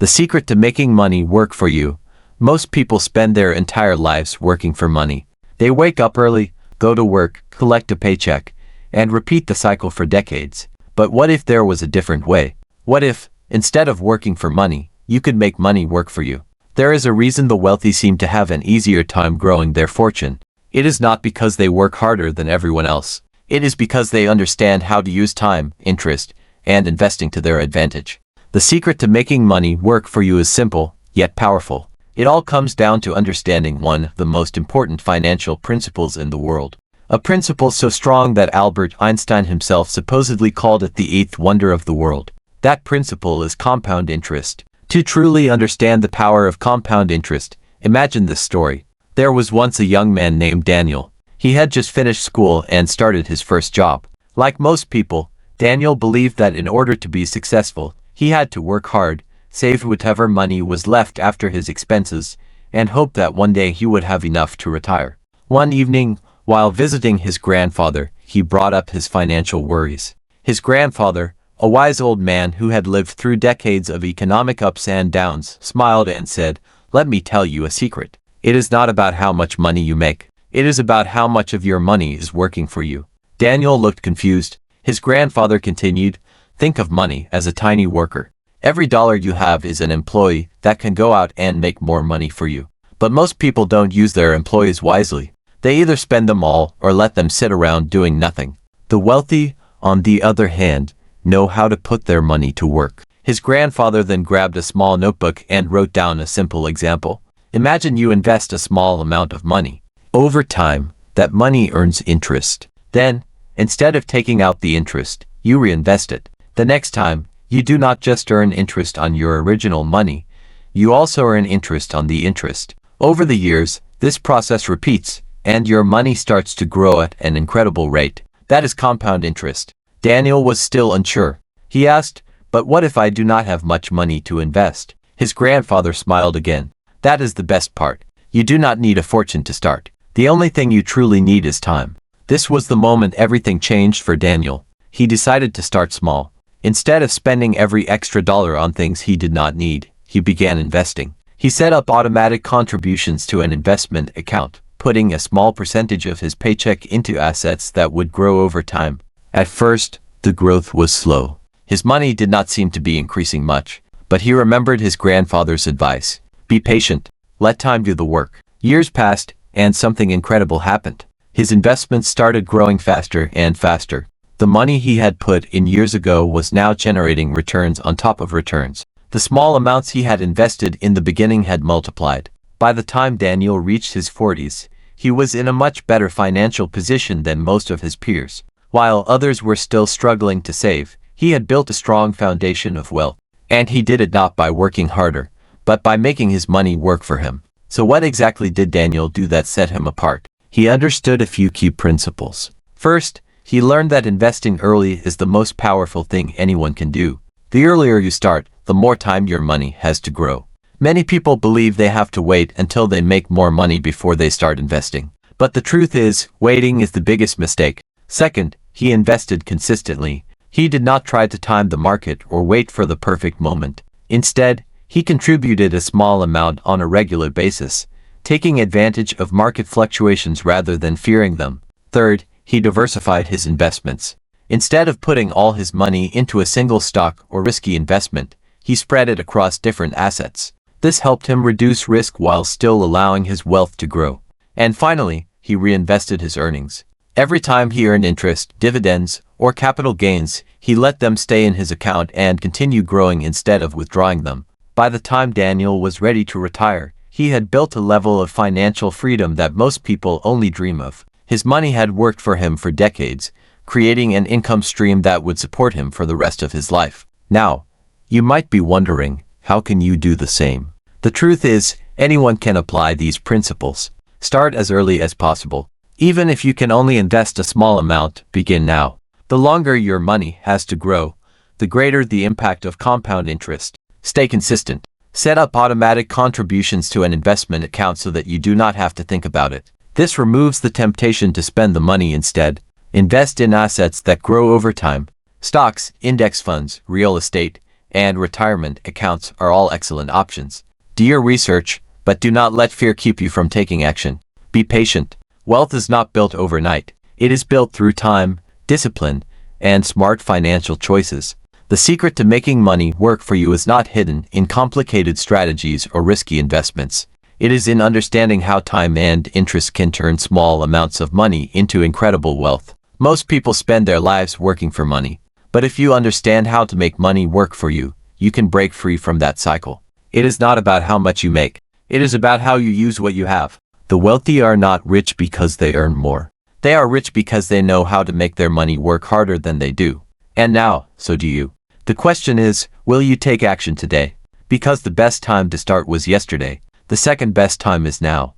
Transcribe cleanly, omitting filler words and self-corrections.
The secret to making money work for you. Most people spend their entire lives working for money. They wake up early, go to work, collect a paycheck, and repeat the cycle for decades. But what if there was a different way? What if, instead of working for money, you could make money work for you? There is a reason the wealthy seem to have an easier time growing their fortune. It is not because they work harder than everyone else. It is because they understand how to use time, interest, and investing to their advantage. The secret to making money work for you is simple, yet powerful. It all comes down to understanding one of the most important financial principles in the world. A principle so strong that Albert Einstein himself supposedly called it the eighth wonder of the world. That principle is compound interest. To truly understand the power of compound interest, imagine this story. There was once a young man named Daniel. He had just finished school and started his first job. Like most people, Daniel believed that in order to be successful, he had to work hard, save whatever money was left after his expenses, and hope that one day he would have enough to retire. One evening, while visiting his grandfather, he brought up his financial worries. His grandfather, a wise old man who had lived through decades of economic ups and downs, smiled and said, "Let me tell you a secret. It is not about how much money you make. It is about how much of your money is working for you." Daniel looked confused. His grandfather continued, "Think of money as a tiny worker. Every dollar you have is an employee that can go out and make more money for you. But most people don't use their employees wisely. They either spend them all or let them sit around doing nothing. The wealthy, on the other hand, know how to put their money to work." His grandfather then grabbed a small notebook and wrote down a simple example. Imagine you invest a small amount of money. Over time, that money earns interest. Then, instead of taking out the interest, you reinvest it. The next time, you do not just earn interest on your original money, you also earn interest on the interest. Over the years, this process repeats, and your money starts to grow at an incredible rate. That is compound interest. Daniel was still unsure. He asked, "But what if I do not have much money to invest?" His grandfather smiled again. "That is the best part. You do not need a fortune to start. The only thing you truly need is time." This was the moment everything changed for Daniel. He decided to start small. Instead of spending every extra dollar on things he did not need, he began investing. He set up automatic contributions to an investment account, putting a small percentage of his paycheck into assets that would grow over time. At first, the growth was slow. His money did not seem to be increasing much, but he remembered his grandfather's advice. Be patient. Let time do the work. Years passed, and something incredible happened. His investments started growing faster and faster. The money he had put in years ago was now generating returns on top of returns. The small amounts he had invested in the beginning had multiplied. By the time Daniel reached his 40s, he was in a much better financial position than most of his peers. While others were still struggling to save, he had built a strong foundation of wealth. And he did it not by working harder, but by making his money work for him. So what exactly did Daniel do that set him apart? He understood a few key principles. First, he learned that investing early is the most powerful thing anyone can do. The earlier you start, the more time your money has to grow. Many people believe they have to wait until they make more money before they start investing. But the truth is, waiting is the biggest mistake. Second, he invested consistently. He did not try to time the market or wait for the perfect moment. Instead, he contributed a small amount on a regular basis, taking advantage of market fluctuations rather than fearing them. Third, he diversified his investments. Instead of putting all his money into a single stock or risky investment, he spread it across different assets. This helped him reduce risk while still allowing his wealth to grow. And finally, he reinvested his earnings. Every time he earned interest, dividends, or capital gains, he let them stay in his account and continue growing instead of withdrawing them. By the time Daniel was ready to retire, he had built a level of financial freedom that most people only dream of. His money had worked for him for decades, creating an income stream that would support him for the rest of his life. Now, you might be wondering, how can you do the same? The truth is, anyone can apply these principles. Start as early as possible. Even if you can only invest a small amount, begin now. The longer your money has to grow, the greater the impact of compound interest. Stay consistent. Set up automatic contributions to an investment account so that you do not have to think about it. This removes the temptation to spend the money instead. Invest in assets that grow over time. Stocks, index funds, real estate, and retirement accounts are all excellent options. Do your research, but do not let fear keep you from taking action. Be patient. Wealth is not built overnight. It is built through time, discipline, and smart financial choices. The secret to making money work for you is not hidden in complicated strategies or risky investments. It is in understanding how time and interest can turn small amounts of money into incredible wealth. Most people spend their lives working for money. But if you understand how to make money work for you, you can break free from that cycle. It is not about how much you make. It is about how you use what you have. The wealthy are not rich because they earn more. They are rich because they know how to make their money work harder than they do. And now, so do you. The question is, will you take action today? Because the best time to start was yesterday, the second best time is now.